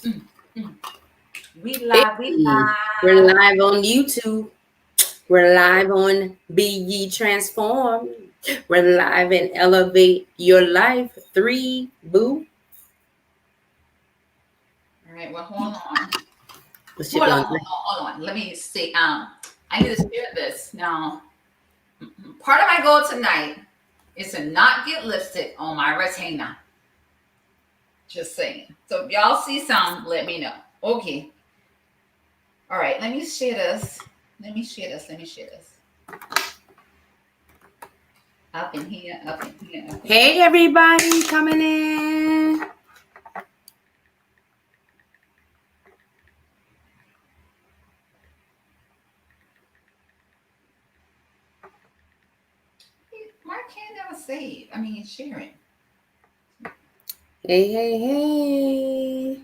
Mm, mm. We Hey, live, we we're live. live on YouTube. We're live on Be Ye Transformed. We're live in Elevate Your Life 3. Boo. All right, well, hold on. What's shit Hold on, going hold on? on, hold on. Let me see. I need to share this. Now, part of my goal tonight is to not get lipstick on my retainer. Just saying. So if y'all see some, let me know. Okay. All right, let me share this. Let me share this. Up in here, up in here, up in here. Hey, everybody coming in. Why can't I save? I mean, sharing. Hey, hey, hey.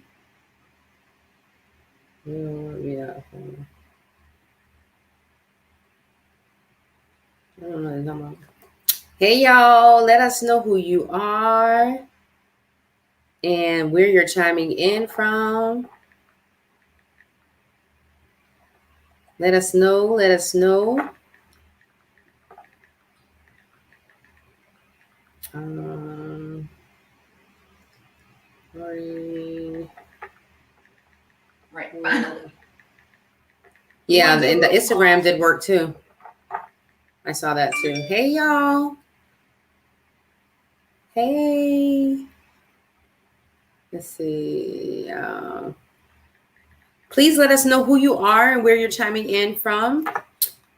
Yeah. I don't know what I'm talking about. Hey, y'all. Let us know who you are and where you're chiming in from. Let us know. Let us know. Sorry. Right, finally. Yeah, and the Instagram did work too. I saw that too. Hey, y'all. Hey. Let's see. Please let us know who you are and where you're chiming in from.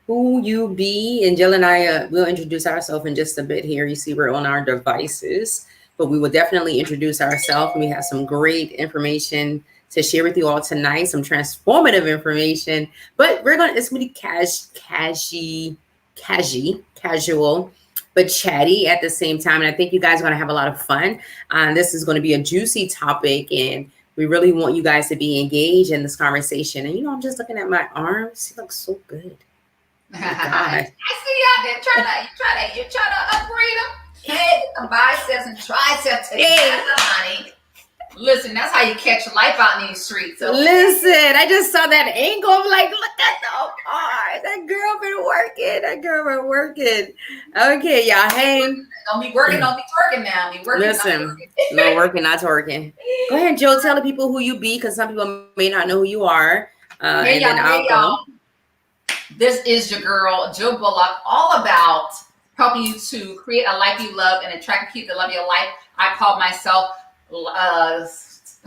Who you be. And Jill and I will introduce ourselves in just a bit here. You see, we're on our devices, but we will definitely introduce ourselves. We have some great information to share with you all tonight, some transformative information. But it's going to be casual, but chatty at the same time. And I think you guys are going to have a lot of fun. This is going to be a juicy topic, and we really want you guys to be engaged in this conversation. And I'm just looking at my arms. He looks so good. I see y'all there you're trying to upgrade them. Hey, the biceps and triceps together, honey. Listen, that's how you catch life out in these streets. Okay? Listen, I just saw that angle. I'm like, look at those arms. That girl been working. Okay, y'all. Hey. Don't be working, don't be twerking now. Be working. Listen, no working, not twerking. Go ahead, Joe. Tell the people who you be, because some people may not know who you are. Hey, y'all. Hey, y'all. This is your girl, Jill Bullock, all about helping you to create a life you love and attract people that love your life. I call myself, I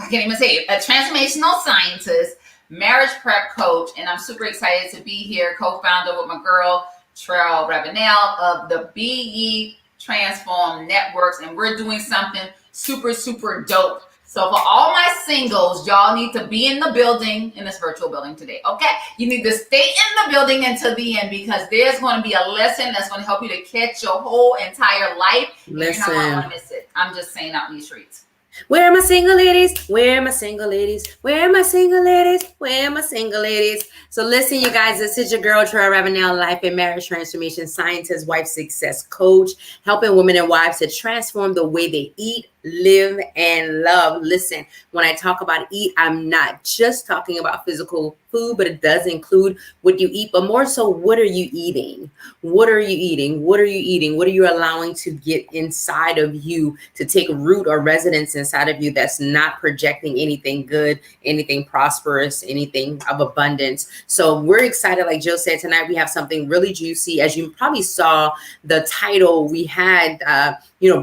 can't even say it, a transformational scientist, marriage prep coach, and I'm super excited to be here, co-founder with my girl, Trell Ravenel of the Be Ye Transform Networks, and we're doing something super, super dope. So for all my singles, y'all need to be in the building, in this virtual building today, okay? You need to stay in the building until the end, because there's going to be a lesson that's going to help you to catch your whole entire life. Listen. And you're not going to miss it. I'm just saying out in these streets. Where are my single ladies? Where are my single ladies? Where are my single ladies? Where are my single ladies? So listen, you guys, this is your girl, Trell Ravenel, life and marriage transformation scientist, wife success coach, helping women and wives to transform the way they eat, live, and love. Listen, when I talk about eat, I'm not just talking about physical food, but it does include what you eat, but more so, what are you eating? What are you eating? What are you eating? What are you allowing to get inside of you to take root or residence inside of you that's not projecting anything good, anything prosperous, anything of abundance? So we're excited. Like Jill said, tonight we have something really juicy. As you probably saw the title, we had,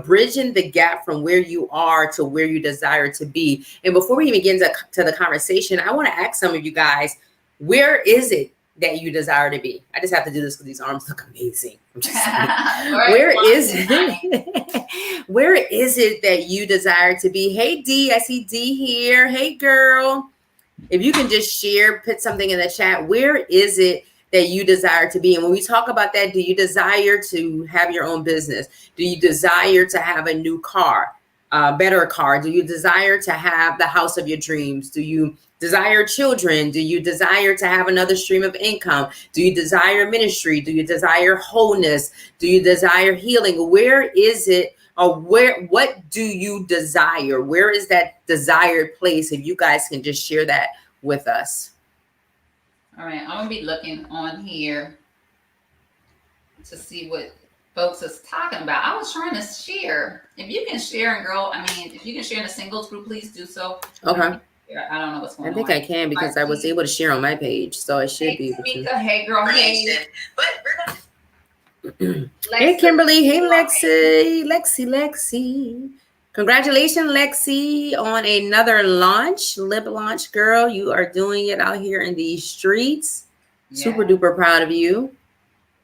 bridging the gap from where you are to where you desire to be. And before we even get to the conversation, I want to ask some of you guys, where is it that you desire to be? I just have to do this because these arms look amazing. I'm just Where is it? Where is it that you desire to be? Hey, D, I see D here. Hey, girl. If you can just share, put something in the chat. Where is it that you desire to be? And when we talk about that, do you desire to have your own business? Do you desire to have a new car, a better car? Do you desire to have the house of your dreams? Do you desire children? Do you desire to have another stream of income? Do you desire ministry? Do you desire wholeness? Do you desire healing? Where is it? or what do you desire? Where is that desired place? If you guys can just share that with us. All right, I'm gonna be looking on here to see what folks is talking about. I was trying to share. If you can share, and girl, I mean, if you can share in the singles group, please do so. Okay. I don't know what's going on. I think I can because I was able to share on my page, so I should be able to. Hey, girl. Hey. Hey, Kimberly. Hey, Lexi. Congratulations, Lexi, on another lip launch, girl. You are doing it out here in these streets. Yeah. Super duper proud of you.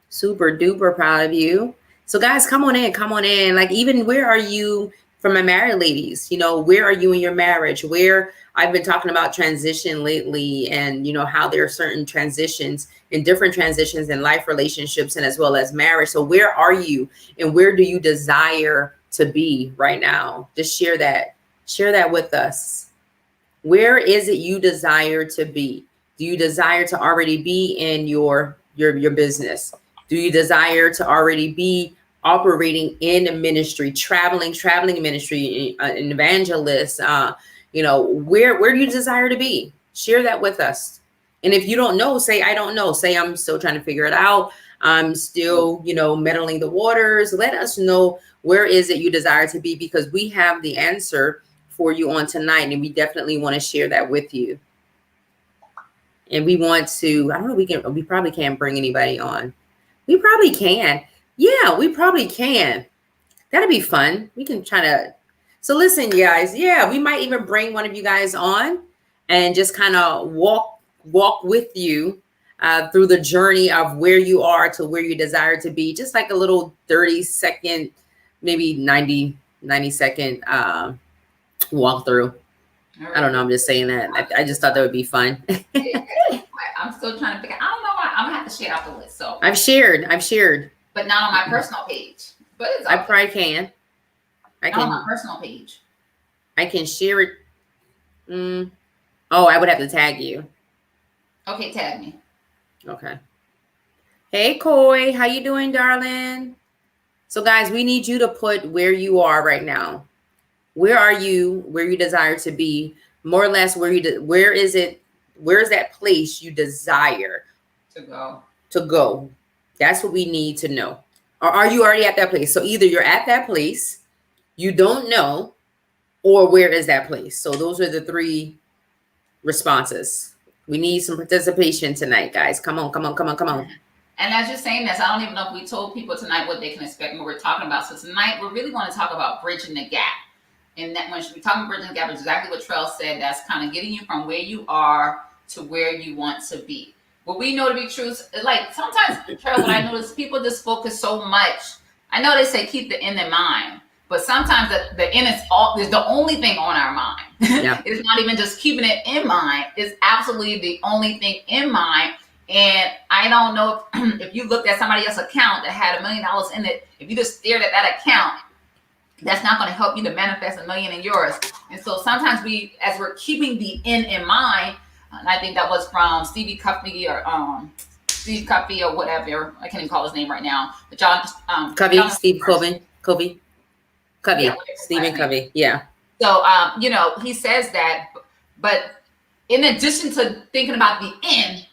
Super duper proud of you. So guys, come on in. Like, even where are you for my married ladies? You know, where are you in your marriage? Where I've been talking about transition lately, and you know how there are certain transitions and different transitions in life, relationships, and as well as marriage. So where are you, and where do you desire to be right now? Just share that with us. Where is it you desire to be? Do you desire to already be in your business? Do you desire to already be operating in a ministry, traveling ministry, an evangelist? You know, where do you desire to be? Share that with us. And if you don't know, say, I don't know. Say, I'm still trying to figure it out. I'm still, you know, meddling the waters. Let us know, where is it you desire to be? Because we have the answer for you on tonight. And we definitely want to share that with you. And we want to, I don't know, we probably can't bring anybody on. We probably can. Yeah, we probably can. That'd be fun. We can try to. So listen, you guys. Yeah, we might even bring one of you guys on and just kind of walk with you through the journey of where you are to where you desire to be. Just like a little 30-second, maybe 90-second walkthrough. Right. I don't know. I'm just saying that. I just thought that would be fun. I'm still trying to figure. I don't know why. I'm gonna have to share out the list. So I've shared, but not on my personal page. But it's I probably can. I can on my personal page. I can share it. Oh, I would have to tag you. Okay, tag me. Okay. Hey, Coy, how you doing, darling? So, guys, we need you to put where you are right now. Where are you? Where you desire to be? More or less, where is it? Where is that place you desire to go? That's what we need to know. Or are you already at that place? So either you're at that place, you don't know, or where is that place? So those are the three responses. We need some participation tonight, guys. Come on. And as you're saying this, I don't even know if we told people tonight what they can expect and what we're talking about. So tonight, we're really going to talk about bridging the gap. And that when we're talking bridging the gap, is exactly what Trell said. That's kind of getting you from where you are to where you want to be. What we know to be true is, like, sometimes, Trell, what I notice, people just focus so much. I know they say keep the end in mind, but sometimes the end is the only thing on our mind. Yeah. It's not even just keeping it in mind. It's absolutely the only thing in mind. And I don't know if you looked at somebody else's account that had $1 million in it, if you just stared at that account, that's not going to help you to manifest $1 million in yours. And so sometimes as we're keeping the end in mind, and I think that was from Steve Covey or whatever. I can't even call his name right now. But Steve Covey. Yeah, Stephen Covey. Yeah. So, he says that, but in addition to thinking about the end,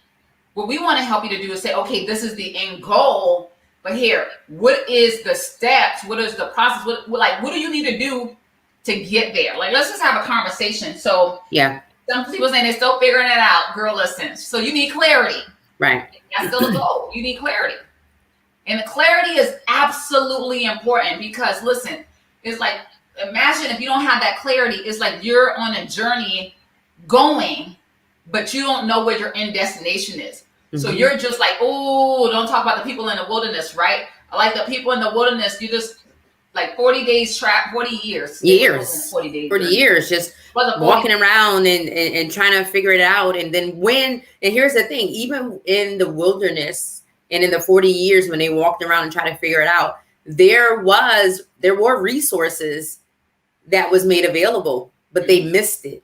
what we want to help you to do is say, okay, this is the end goal, but here, what is the steps? What is the process? What do you need to do to get there? Like, let's just have a conversation. So yeah, some people saying they're still figuring it out. Girl, listen. So you need clarity. Right. That's still a goal. You need clarity. And the clarity is absolutely important because, listen, it's like, imagine if you don't have that clarity, it's like you're on a journey going, but you don't know where your end destination is. Mm-hmm. So you're just like, oh, don't talk about the people in the wilderness, right? Like the people in the wilderness, you just like 40 days, 40 years. 40 days. 40 years, just walking around and trying to figure it out. And then and here's the thing, even in the wilderness and in the 40 years when they walked around and tried to figure it out, there were resources that was made available, but they missed it.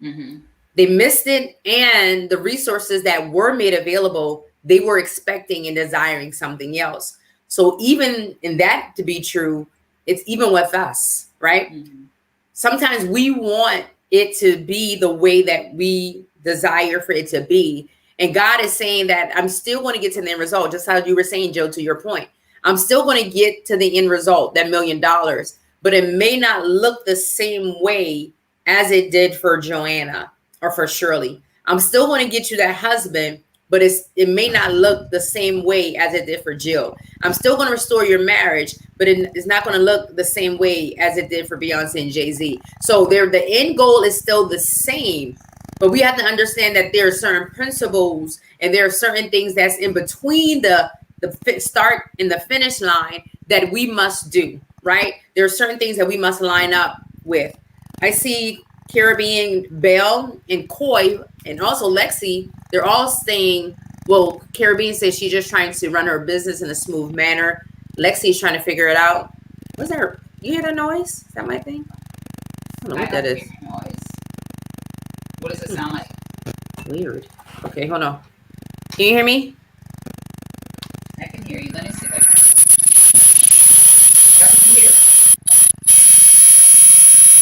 Mm-hmm. They missed it, and the resources that were made available, they were expecting and desiring something else. So even in that to be true, It's even with us, right? Mm-hmm. Sometimes we want it to be the way that we desire for it to be. And God is saying that I'm still going to get to the end result, just how you were saying, Joe, to your point. I'm still going to get to the end result, that $1 million, but it may not look the same way as it did for Joanna or for Shirley. I'm still going to get you that husband, but it may not look the same way as it did for Jill. I'm still going to restore your marriage, but it's not going to look the same way as it did for Beyonce and Jay-Z. So the end goal is still the same, but we have to understand that there are certain principles and there are certain things that's in between the start and the finish line that we must do, right? There are certain things that we must line up with. I see Caribbean, Belle, and Coy, and also Lexi, they're all saying, well, Caribbean says she's just trying to run her business in a smooth manner. Lexi's trying to figure it out. What's that? You hear that noise? Is that my thing? I don't know what that is. Noise. What does it sound like? Weird. Okay, hold on. Can you hear me? I can hear you. Let me see if I can. That's what you hear?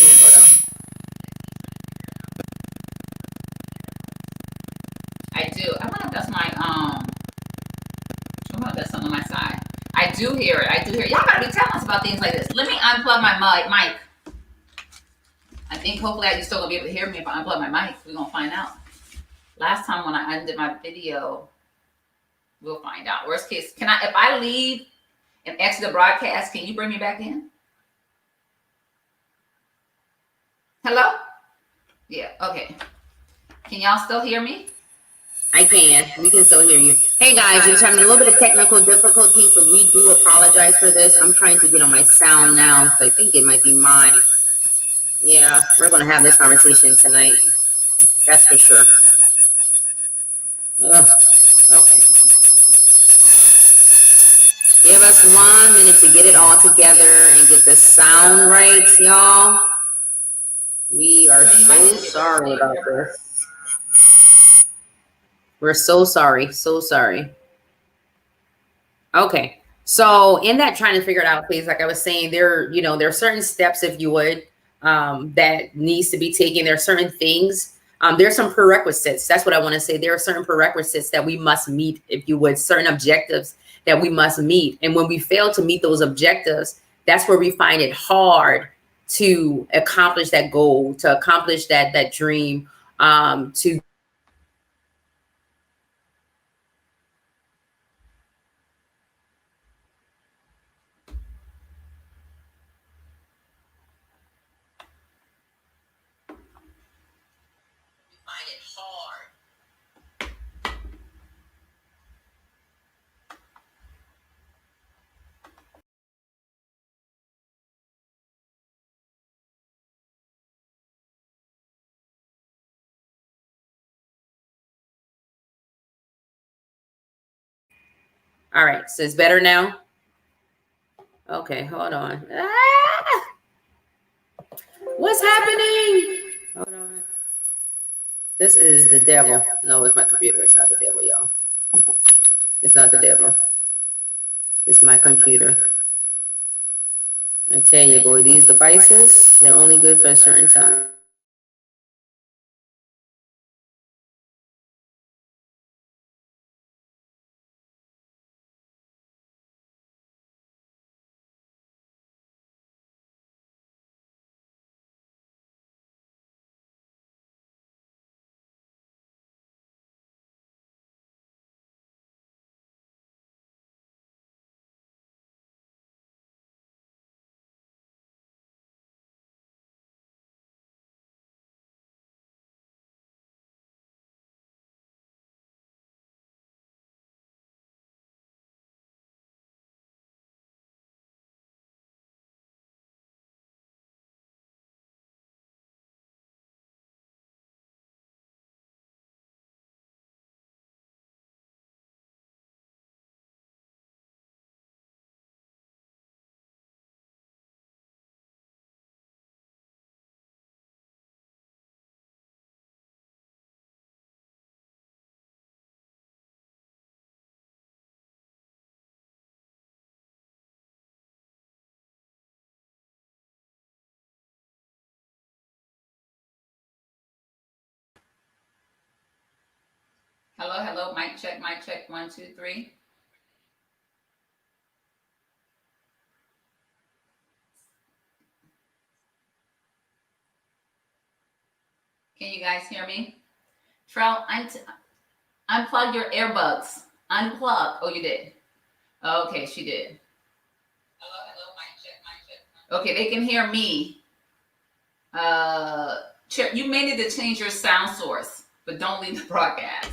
Yeah, hold on. I do. I wonder if that's my I wonder if that's something on my side. I do hear it. I do hear it. Y'all gotta be telling us about things like this. Let me unplug my mic. I think hopefully you're still gonna be able to hear me if I unplug my mic. We're gonna find out. Last time when I undid my video, we'll find out. Worst case, if I leave and exit the broadcast, can you bring me back in? Hello? Yeah, okay. Can y'all still hear me? I can. We can still hear you. Hey guys, we're having a little bit of technical difficulty, so we do apologize for this. I'm trying to get on my sound now, so I think it might be mine. Yeah, we're going to have this conversation tonight. That's for sure. Ugh. Okay. Give us 1 minute to get it all together and get the sound right, y'all. We are so sorry about this. We're so sorry. So sorry. Okay. So in that trying to figure it out, please, like I was saying, there are certain steps, if you would, that needs to be taken. There are certain things. There's some prerequisites. That's what I want to say. There are certain prerequisites that we must meet, if you would, certain objectives that we must meet. And when we fail to meet those objectives, that's where we find it hard to accomplish that goal, to accomplish that dream, to find it hard. All right, so it's better now. Okay, hold on. Ah! What's happening? Hold on. This is the devil. No, it's my computer. It's not the devil, y'all. It's not the devil. It's my computer. I tell you, boy, these devices, they're only good for a certain time. Hello, hello. Mic check, mic check. 1, 2, 3. Can you guys hear me? Trell, unplug your earbuds. Unplug. Oh, you did. Okay, she did. Hello, hello. Mic check, mic check. Okay, they can hear me. You may need to change your sound source, but don't leave the broadcast.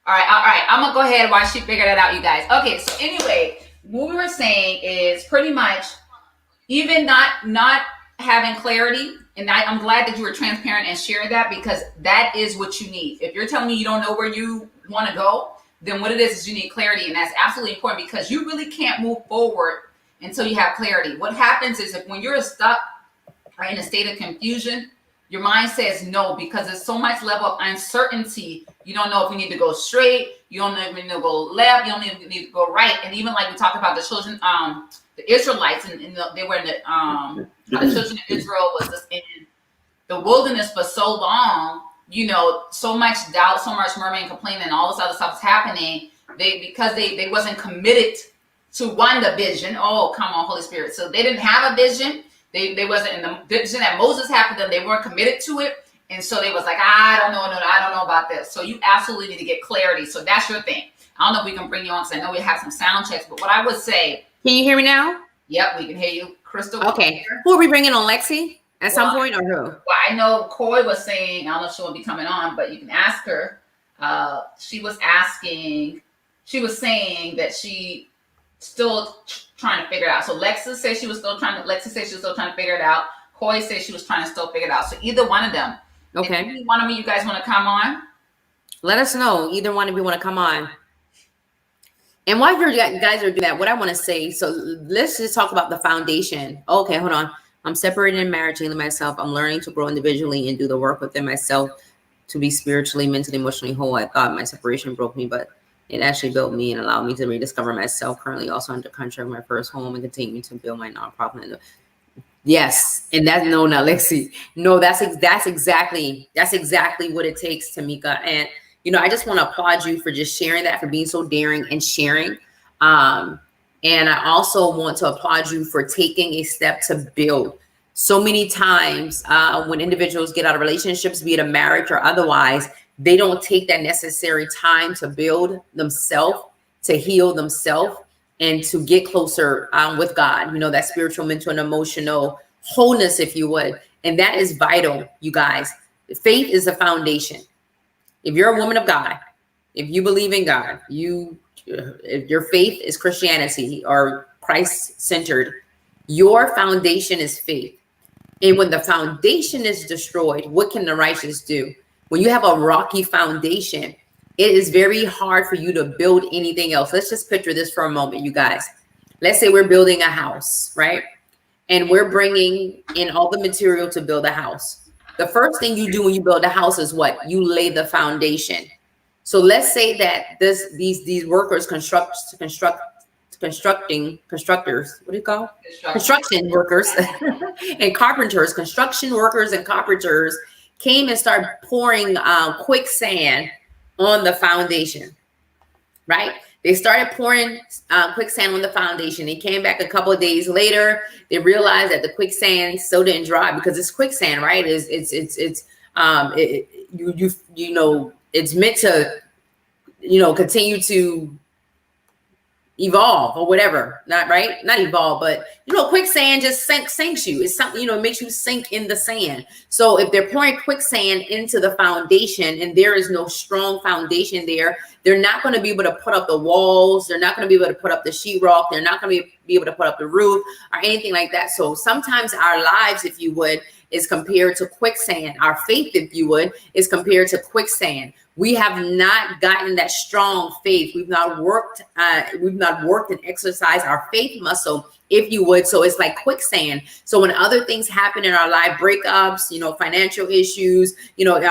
All right. I'm gonna go ahead while she figured that out, you guys. Okay, so anyway, what we were saying is pretty much even not having clarity, and I'm glad that you were transparent and sharing that, because that is what you need. If you're telling me you don't know where you want to go, then what it is you need clarity, and that's absolutely important, because you really can't move forward until you have clarity. What happens is if when you're stuck or in a state of confusion, your mind says no, because there's so much level of uncertainty. You don't know if you need to go straight. You don't know if you need to go left. You don't even need to go right. And even like we talked about the children, the Israelites, and they were in the children of Israel was just in the wilderness for so long. You know, so much doubt, so much murmuring, complaining, and all this other stuff is happening. Because they wasn't committed to the vision. Oh, come on, Holy Spirit. So they didn't have a vision. They wasn't in the vision that Moses had for them. They weren't committed to it. And so they was like, I don't know about this. So you absolutely need to get clarity. So that's your thing. I don't know if we can bring you on, because I know we have some sound checks, but what I would say. Can you hear me now? Yep, we can hear you crystal Okay. Who are we bringing on, Lexi? At some point, or who? Well, I know Coy was saying, I don't know if she will be coming on, but you can ask her. She was saying that she still trying to figure it out. So Lexi said she was still trying to figure it out. Coy said she was trying to still figure it out. So either one of them. Okay. If one of you guys want to come on, let us know. Either one of you want to come on. And while you guys are doing that, what I want to say, so let's just talk about the foundation. Okay, hold on. I'm separated in marriage and myself. I'm learning to grow individually and do the work within myself to be spiritually, mentally, emotionally whole. I thought my separation broke me, but it actually built me and allowed me to rediscover myself. Currently also under contract with my first home and continue to build my nonprofit. Yes. And that's no, Lexi. No, that's exactly what it takes, Tamika. And, you know, I just want to applaud you for just sharing that, for being so daring and sharing. And I also want to applaud you for taking a step to build. So many times when individuals get out of relationships, be it a marriage or otherwise, they don't take that necessary time to build themselves, to heal themselves, and to get closer with God, you know, that spiritual, mental, and emotional wholeness, if you would. And that is vital, you guys. Faith is the foundation. If you're a woman of God, if you believe in God, if your faith is Christianity or Christ-centered, your foundation is faith. And when the foundation is destroyed, what can the righteous do? When you have a rocky foundation, it is very hard for you to build anything else. Let's just picture this for a moment, you guys. Let's say we're building a house, right? And we're bringing in all the material to build a house. The first thing you do when you build a house is what? You lay the foundation. So let's say that these workers, constructors, construction workers and carpenters, construction workers and carpenters came and started pouring quicksand on the foundation, right? They started pouring quicksand on the foundation. They came back a couple of days later. They realized that the quicksand still didn't dry, because it's quicksand, right? It's meant to, continue to evolve or whatever. Not evolve, but quicksand just sinks you. It's something, it makes you sink in the sand. So if they're pouring quicksand into the foundation and there is no strong foundation there, they're not going to be able to put up the walls. They're not going to be able to put up the sheetrock. They're not going to be able to put up the roof or anything like that. So sometimes our lives, if you would, is compared to quicksand. Our faith, if you would, is compared to quicksand. We have not gotten that strong faith. We've not worked and exercised our faith muscle, if you would. So it's like quicksand. So when other things happen in our life, breakups, financial issues, even on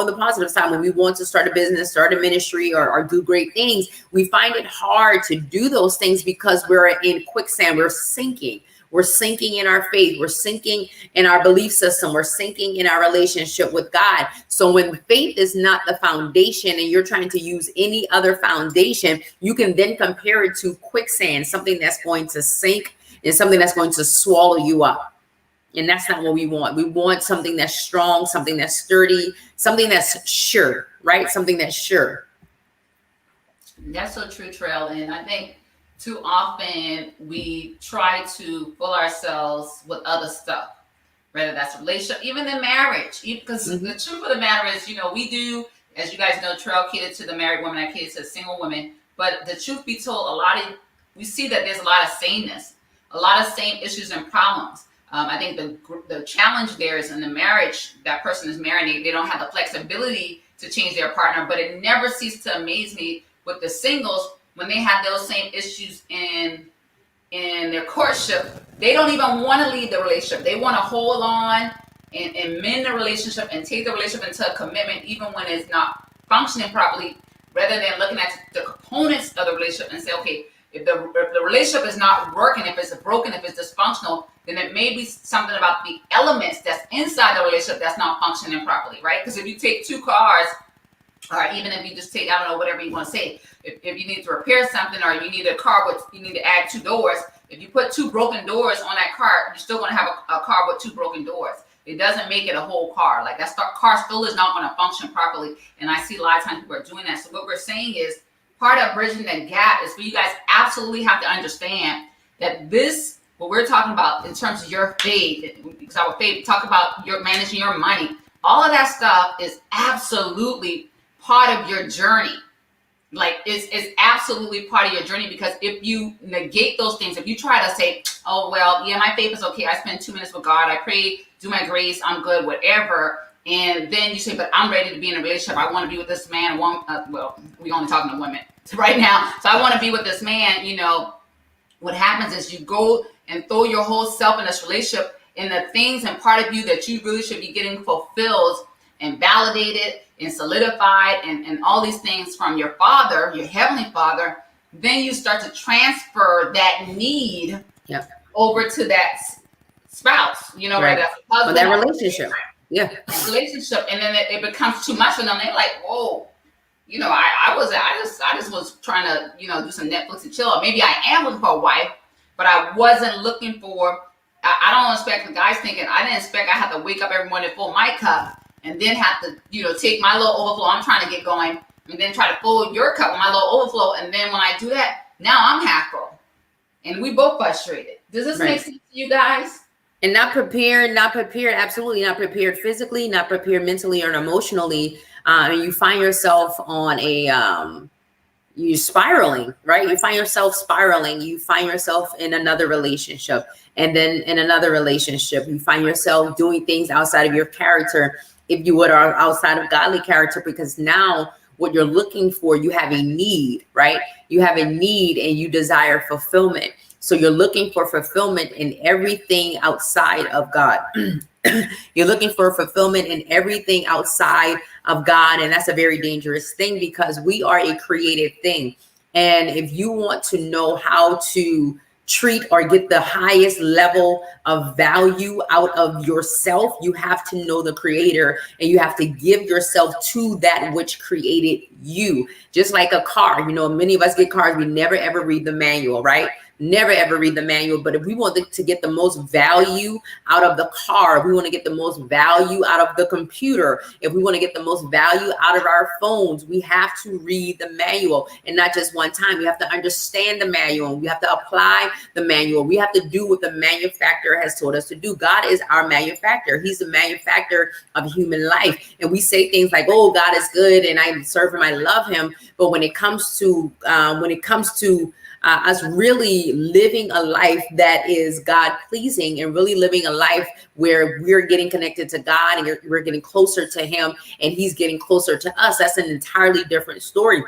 the positive side, when we want to start a business, start a ministry, or do great things, we find it hard to do those things because we're in quicksand. We're sinking. We're sinking in our faith. We're sinking in our belief system. We're sinking in our relationship with God. So when faith is not the foundation and you're trying to use any other foundation, you can then compare it to quicksand, something that's going to sink and something that's going to swallow you up. And that's not what we want. We want something that's strong, something that's sturdy, something that's sure, right? Something that's sure. That's so true, Trail. And I think too often we try to fill ourselves with other stuff, whether that's a relationship, even in marriage. Because the truth of the matter is, we do, as you guys know, Trail catered to the married woman, I catered to single women. But the truth be told, we see that there's a lot of sameness, a lot of same issues and problems. I think the challenge there is in the marriage, that person is married, they don't have the flexibility to change their partner. But it never ceases to amaze me with the singles, when they have those same issues in their courtship, they don't even want to leave the relationship. They want to hold on and mend the relationship and take the relationship into a commitment, even when it's not functioning properly, rather than looking at the components of the relationship and say, okay, if the relationship is not working, if it's broken, if it's dysfunctional, then it may be something about the elements that's inside the relationship that's not functioning properly, right? Because if you take two cars, or even if you just take, I don't know, whatever you want to say, if you need to repair something, or you need a car with, you need to add two doors, if you put two broken doors on that car, you're still going to have a car with two broken doors. It doesn't make it a whole car. Like that car still is not going to function properly. And I see a lot of times people are doing that. So what we're saying is, part of bridging the gap is for you guys absolutely have to understand that this, what we're talking about in terms of your faith, because our faith, talk about your managing your money, all of that stuff is absolutely part of your journey. Like it's absolutely part of your journey, because if you negate those things, if you try to say, oh, well, yeah, my faith is okay, I spend 2 minutes with God, I pray, do my grace, I'm good, whatever. And then you say, but I'm ready to be in a relationship. I want to be with this man. Well, we're only talking to women right now. So I want to be with this man. What happens is you go and throw your whole self in this relationship, and the things and part of you that you really should be getting fulfilled and validated and solidified and all these things from your Father, your Heavenly Father, then you start to transfer that need over to that spouse, right? That's a husband, that relationship. Yeah. Relationship. And then it becomes too much for them. They're like, whoa, I just was trying to, do some Netflix and chill. Or maybe I am looking for a wife, but I wasn't looking for, I don't expect the guys thinking, I didn't expect I had to wake up every morning, fill my cup, and then have to, take my little overflow I'm trying to get going, and then try to fill your cup with my little overflow. And then when I do that, now I'm half full. And we both frustrated. Does this make sense to you guys? And not prepared, absolutely not prepared physically, not prepared mentally or emotionally. And you find yourself on you're spiraling, right? You find yourself spiraling. You find yourself in another relationship. And then in another relationship, you find yourself doing things outside of your character, if you would, or outside of godly character, because now what you're looking for, you have a need, right? You have a need and you desire fulfillment. So you're looking for fulfillment in everything outside of God. You're looking for fulfillment in everything outside of God. And that's a very dangerous thing, because we are a created thing. And if you want to know how to treat or get the highest level of value out of yourself, you have to know the creator, and you have to give yourself to that which created you. Just like a car, many of us get cars, we never ever read the manual, right? Never ever read the manual. But if we want to get the most value out of the car, if we want to get the most value out of the computer, if we want to get the most value out of our phones, we have to read the manual, and not just one time. We have to understand the manual. We have to apply the manual. We have to do what the manufacturer has told us to do. God is our manufacturer. He's the manufacturer of human life. And we say things like, oh, God is good and I serve him, I love him. But when it comes to us really living a life that is God pleasing, and really living a life where we're getting connected to God and we're getting closer to him and he's getting closer to us, that's an entirely different story.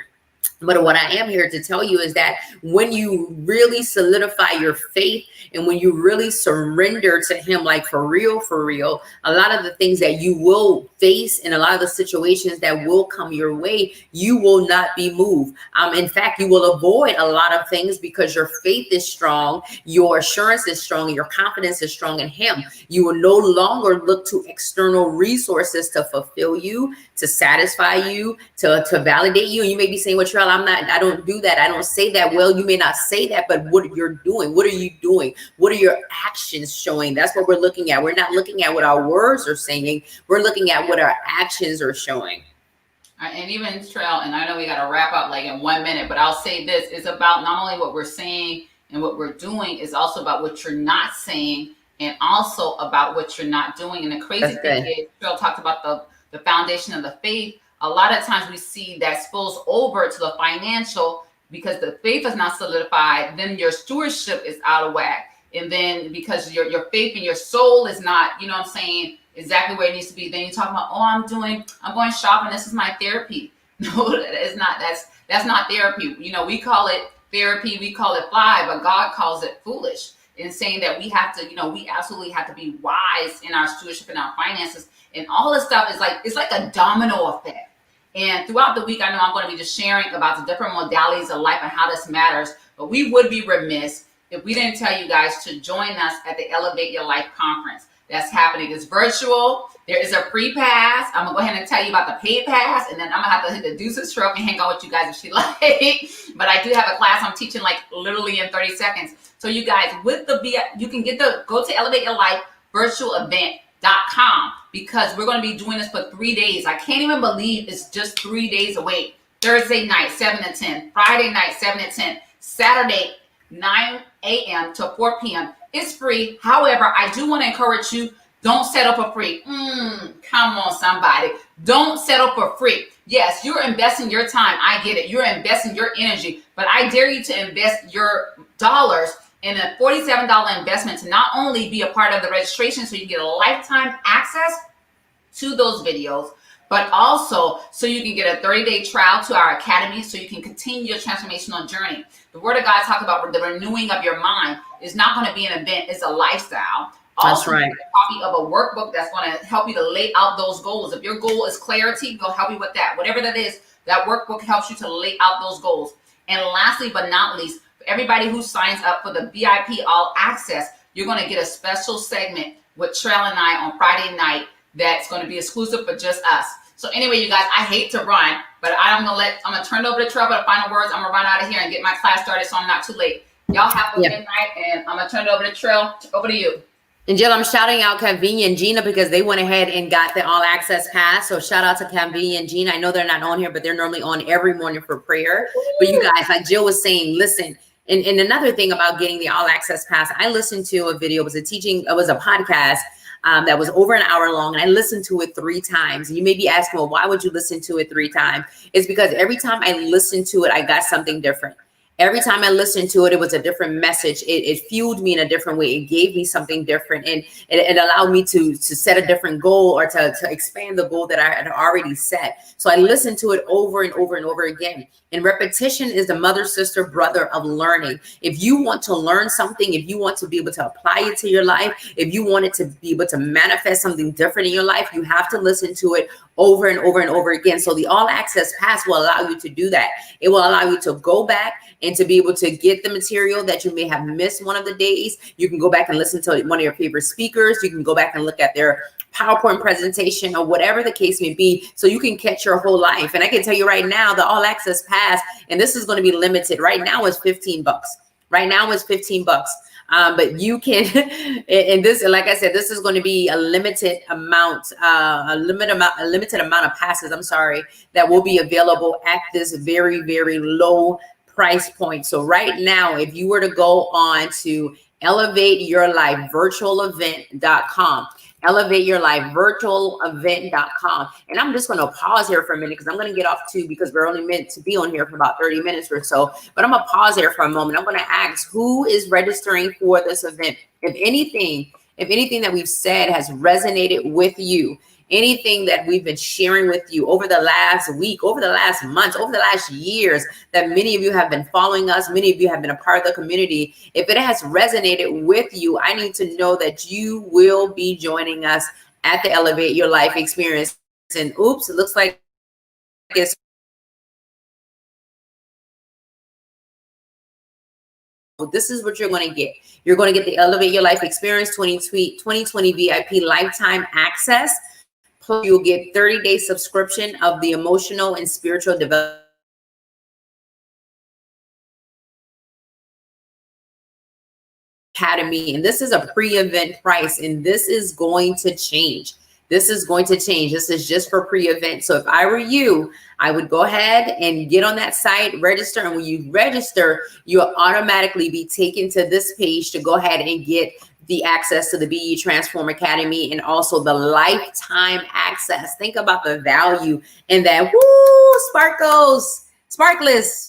But what I am here to tell you is that when you really solidify your faith and when you really surrender to him, like for real, a lot of the things that you will face and a lot of the situations that will come your way, you will not be moved. In fact, you will avoid a lot of things because your faith is strong, your assurance is strong, and your confidence is strong in him. You will no longer look to external resources to fulfill you, to satisfy you, to validate you. And you may be saying, well, Trell, I don't do that. I don't say that. Well, you may not say that, but what you're doing, what are you doing? What are your actions showing? That's what we're looking at. We're not looking at what our words are saying. We're looking at what our actions are showing. And even Trell, and I know we got to wrap up like in 1 minute, but I'll say this, it's about not only what we're saying and what we're doing, is also about what you're not saying and also about what you're not doing. And the crazy thing is, Trell talked about the foundation of the faith. A lot of times we see that spills over to the financial because the faith is not solidified. Then your stewardship is out of whack. And then because your faith and your soul is not, you know what I'm saying, exactly where it needs to be. Then you talk about, oh, I'm going shopping. This is my therapy. No, it's not. That's not therapy. You know, we call it therapy. We call it fly, but God calls it foolish. In saying that we have to, you know, we absolutely have to be wise in our stewardship and our finances. And all this stuff is like, it's like a domino effect. And throughout the week, I know I'm going to be just sharing about the different modalities of life and how this matters. But we would be remiss if we didn't tell you guys to join us at the Elevate Your Life conference that's happening. It's virtual. There is a free pass. I'm going to go ahead and tell you about the paid pass. And then I'm going to have to hit the deuces stroke and hang out with you guys if she like. But I do have a class I'm teaching like literally in 30 seconds. So you guys, with the you can go to Elevate Your Life virtual event.com because we're going to be doing this for 3 days. I can't even believe it's just 3 days away. Thursday night, 7 to 10. Friday night, 7 to 10. Saturday, 9 a.m. to 4 p.m. It's free. However, I do want to encourage you, don't settle for free. Come on, somebody. Don't settle for free. Yes, you're investing your time. I get it. You're investing your energy. But I dare you to invest your dollars in a $47 investment to not only be a part of the registration so you get a lifetime access to those videos, but also so you can get a 30-day trial to our academy so you can continue your transformational journey. The Word of God talks about the renewing of your mind. It's not going to be an event. It's a lifestyle. Also, that's right. A copy of a workbook that's going to help you to lay out those goals. If your goal is clarity, go help you with that. Whatever that is, that workbook helps you to lay out those goals. And lastly, but not least, for everybody who signs up for the VIP All Access, you're going to get a special segment with Trell and I on Friday night that's going to be exclusive for just us. So anyway, you guys, I hate to run, but I'm going to turn it over to Trell for the final words. I'm going to run out of here and get my class started so I'm not too late. Y'all have a good night, and I'm going to turn it over to Trell. Over to you. And Jill, I'm shouting out Convenia and Gina because they went ahead and got the all access pass. So shout out to Convenia and Gina. I know they're not on here, but they're normally on every morning for prayer. But you guys, like Jill was saying, listen, and another thing about getting the all access pass, I listened to a video, it was a podcast that was over an hour long, and I listened to it 3 times. And you may be asking, well, why would you listen to it 3 times? It's because every time I listened to it, I got something different. Every time I listened to it, it was a different message. It fueled me in a different way. It gave me something different, and it allowed me to set a different goal or to expand the goal that I had already set. So I listened to it over and over and over again. And repetition is the mother, sister, brother of learning. If you want to learn something, if you want to be able to apply it to your life, if you want it to be able to manifest something different in your life, you have to listen to it over and over and over again. So the all access pass will allow you to do that. It will allow you to go back and to be able to get the material that you may have missed one of the days. You can go back and listen to one of your favorite speakers. You can go back and look at their PowerPoint presentation or whatever the case may be, so you can catch your whole life. And I can tell you right now, the all access pass, and this is going to be limited. Right now is $15. Right now is $15. But you can, and this, like I said, this is going to be a limited amount, a limited amount of passes. I'm sorry, that will be available at this very, very low price point. So right now, if you were to go on to elevateyourlifevirtualevent.com, elevateyourlifevirtualevent.com. And I'm just going to pause here for a minute because I'm going to get off too, because we're only meant to be on here for about 30 minutes or so. But I'm going to pause here for a moment. I'm going to ask who is registering for this event. If anything that we've said has resonated with you, anything that we've been sharing with you over the last week, over the last months, over the last years, that many of you have been following us, many of you have been a part of the community. If it has resonated with you, I need to know that you will be joining us at the Elevate Your Life experience. And oops, it looks like it's this is what you're going to get. You're going to get the Elevate Your Life Experience 2020 VIP lifetime access. Plus, you'll get 30-day subscription of the Emotional and Spiritual Development Academy. And this is a pre-event price, and this is going to change. This is going to change. This is just for pre-event. So if I were you, I would go ahead and get on that site, register. And when you register, you'll automatically be taken to this page to go ahead and get the access to the BE Transform Academy and also the lifetime access. Think about the value in that. Woo, sparkless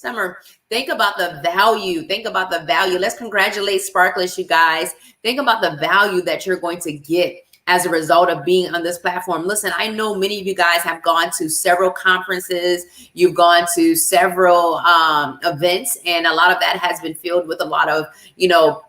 summer. Think about the value. Think about the value. Let's congratulate Sparkless, you guys. Think about the value that you're going to get as a result of being on this platform. Listen, I know many of you guys have gone to several conferences. You've gone to several events, and a lot of that has been filled with a lot of,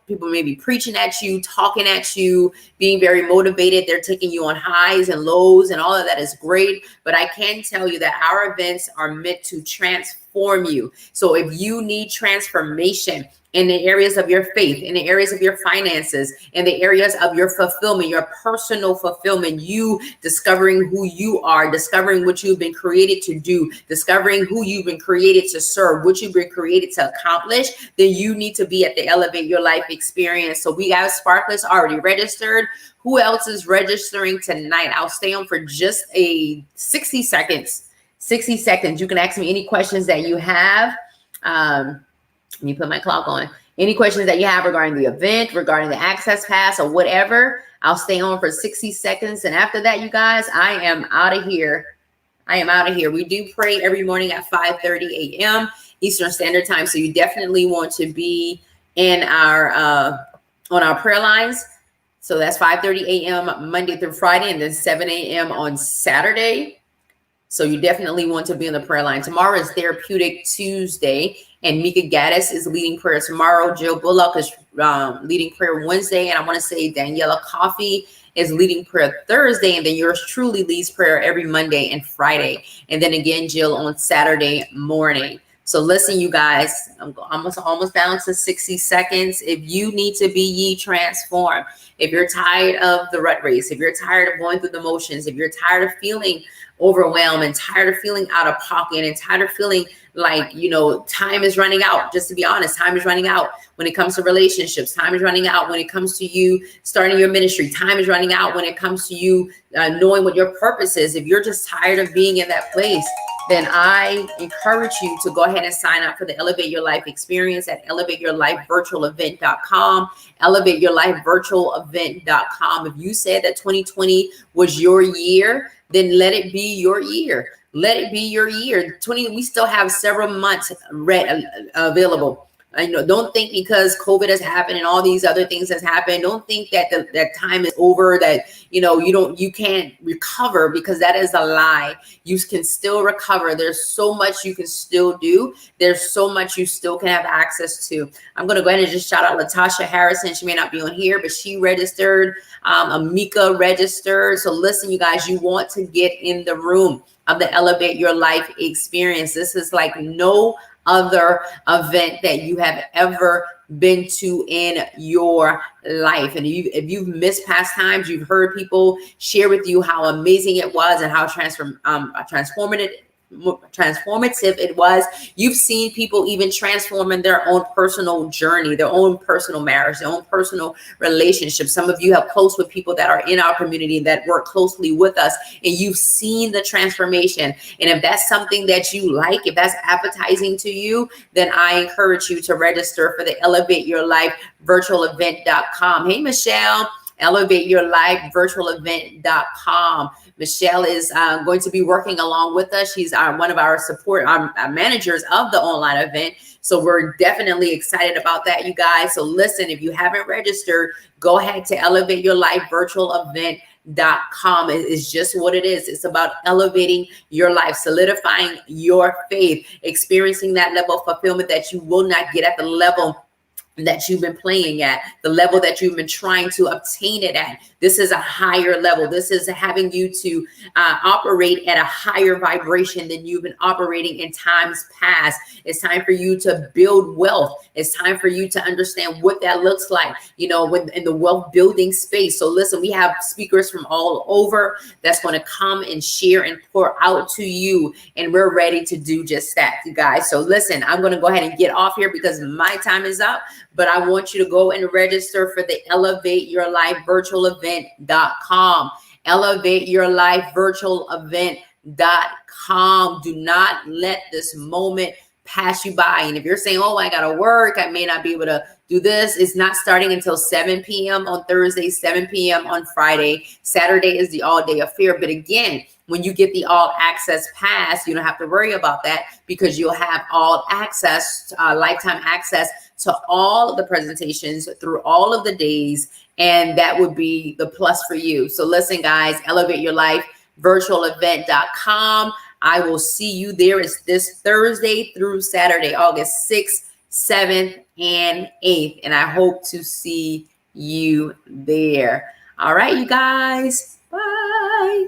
people maybe preaching at you, talking at you, being very motivated. They're taking you on highs and lows, and all of that is great. But I can tell you that our events are meant to transform you. So if you need transformation in the areas of your faith, in the areas of your finances, in the areas of your fulfillment, your personal fulfillment, you discovering who you are, discovering what you've been created to do, discovering who you've been created to serve, what you've been created to accomplish, then you need to be at the Elevate Your Life experience. So we have Sparkless already registered. Who else is registering tonight? I'll stay on for just a 60 seconds. 60 seconds. You can ask me any questions that you have. Let me put my clock on. Any questions that you have regarding the event, regarding the access pass or whatever, I'll stay on for 60 seconds. And after that, you guys, I am out of here. We do pray every morning at 5:30 a.m. Eastern Standard Time. So you definitely want to be in our on our prayer lines. So that's 5:30 a.m. Monday through Friday, and then 7 a.m. on Saturday. So you definitely want to be on the prayer line. Tomorrow is Therapeutic Tuesday, and Mika Gaddis is leading prayer tomorrow. Jill Bullock is leading prayer Wednesday, and I want to say Daniela Coffey is leading prayer Thursday, and then yours truly leads prayer every Monday and Friday, and then again Jill on Saturday morning. So listen, you guys, I'm almost down to 60 seconds. If you need to be ye transformed, if you're tired of the rat race, if you're tired of going through the motions, if you're tired of feeling overwhelmed and tired of feeling out of pocket and tired of feeling like, time is running out. Just to be honest, time is running out when it comes to relationships. Time is running out when it comes to you starting your ministry. Time is running out when it comes to you knowing what your purpose is. If you're just tired of being in that place, then I encourage you to go ahead and sign up for the Elevate Your Life experience at elevateyourlifevirtualevent.com, elevateyourlifevirtualevent.com. If you said that 2020 was your year, then let it be your year. Let it be your year. We still have several months available. Don't think because COVID has happened and all these other things has happened, don't think that that time is over, that you can't recover, because that is a lie. You can still recover. There's so much you can still do. There's so much you still can have access to. I'm going to go ahead and just shout out Latasha Harrison. She may not be on here, but she registered. Amika registered. So listen, you guys, you want to get in the room of the Elevate Your Life experience. This is like no other event that you have ever been to in your life. And if you've missed past times, you've heard people share with you how amazing it was and how transformative it was. You've seen people even transform in their own personal journey, their own personal marriage, their own personal relationship. Some of you have close with people that are in our community that work closely with us, and you've seen the transformation. And if that's something that you like, if that's appetizing to you, then I encourage you to register for the Elevate Your Life virtualevent.com. Hey, Michelle, elevateyourlifevirtualevent.com. Michelle is going to be working along with us. She's one of our managers of the online event. So we're definitely excited about that, you guys. So listen, if you haven't registered, go ahead to elevateyourlifevirtualevent.com. elevate.com is just what it is. It's about elevating your life, solidifying your faith, experiencing that level of fulfillment that you will not get at the level that you've been playing at, the level that you've been trying to obtain it at. This is a higher level. This is having you to operate at a higher vibration than you've been operating in times past. It's time for you to build wealth. It's time for you to understand what that looks like, you know, when in the wealth building space. So listen, we have speakers from all over that's going to come and share and pour out to you. And we're ready to do just that, you guys. So listen, I'm going to go ahead and get off here because my time is up. But I want you to go and register for the Elevate Your Life virtual event.com. Elevate Your Life virtual event.com. Do not let this moment pass you by. And if you're saying, oh, I got to work, I may not be able to do this. It's not starting until 7 p.m. on Thursday, 7 p.m. on Friday. Saturday is the all day affair. But again, when you get the all access pass, you don't have to worry about that because you'll have all access, lifetime access to all of the presentations through all of the days. And that would be the plus for you. So listen, guys, Elevate Your Life virtual event.com. I will see you there. It's this Thursday through Saturday, August 6th, 7th, and 8th. And I hope to see you there. All right, you guys. Bye.